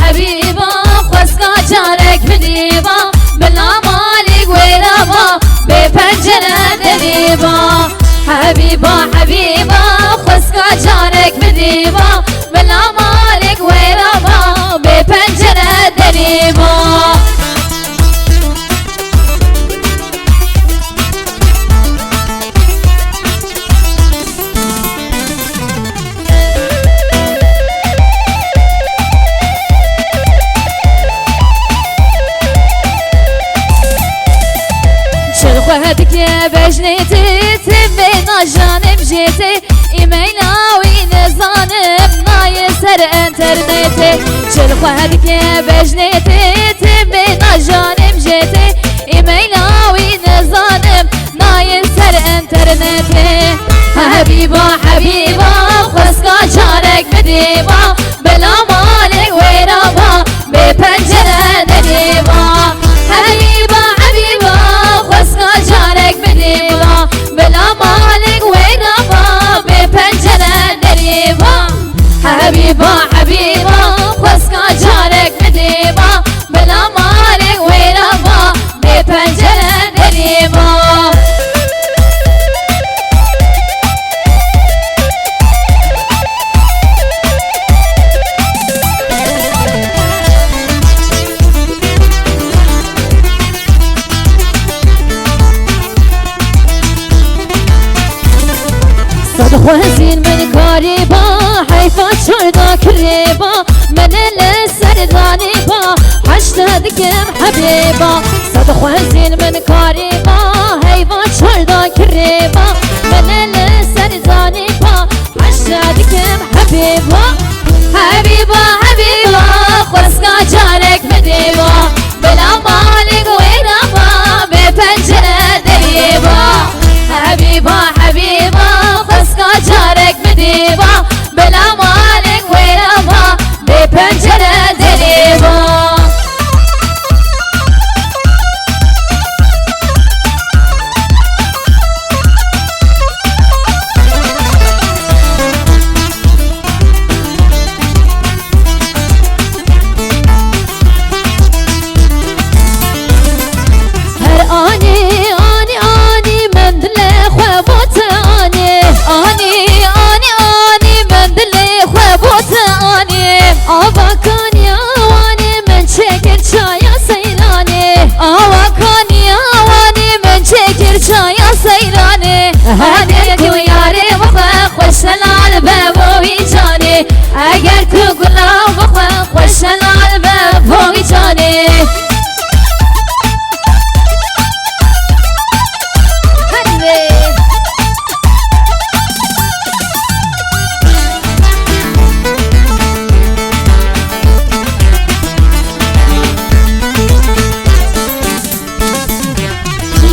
حبيبا خسكا جارك بديبا بلا مالك ويرابا بپنجره دریبا حبيبا حبيبا خسكا جارك بديبا بلا مالك ويرابا بپنجره دریبا خودك يا بجنيتي تبين جانب جيتي ايميلاوي نظانب نايسر انترنتي شل خودك يا بجنيتي تبين جانب جيتي ايميلاوي نظانب نايسر انترنتي حبيبا حبيبا خسكا جارك بديبا بلا مالك ويرابا بپنجره دریبا حبيبا حبيبا خسكا جارك بديبا بلا مالك ويرابا بپنجره دریبا حبيبا حبيبا خسكا جارك بديبا بلا مالك ويرابا بپنجره دریبا خوزين من قريبا حيفا شردا كريبا من السرداني با حشتدكم حبيبا صد خوزين من قريبا حيفا شردا كريبا من السرداني با حشتدكم حبيبا حبيبا حبيبا خسكا جارك بديبا بلا مالك ويرابا بپنجره دریبا حبيبا حبيبا خسكا جارك بديبا بلا مالك ويرابا بپنجره دریبا هر آني آني آني من دل خوابات آني آني آني آني من دل خوابات آني آوا كان يا واني من شكر شايا سيراني آوا كان يا واني من شكر شايا سيراني هديك وياري وخا خوش العالباب ويجاني اگر تو قلاب وخا خوش العالباب ويجاني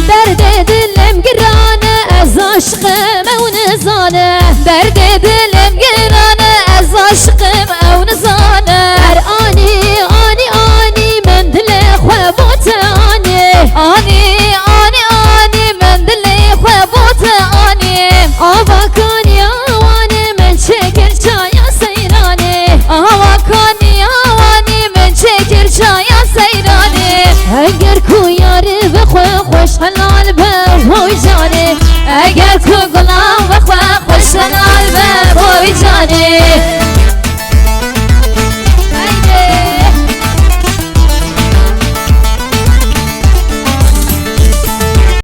درد دلم گرانه از عشقم او نزانه درد دلم گرانه از عشقم او نزانه هر آنی آنی آنی من دل خوابات آنی آنی آنی آنی من دل خوابات آنی آوا کان یا وانی من شکر چایا سیرانه آوا کان یا وانی من شکر چایا سیرانه اگر کو یاری بخوا خوش حلال به وای جانه اگر تو گلا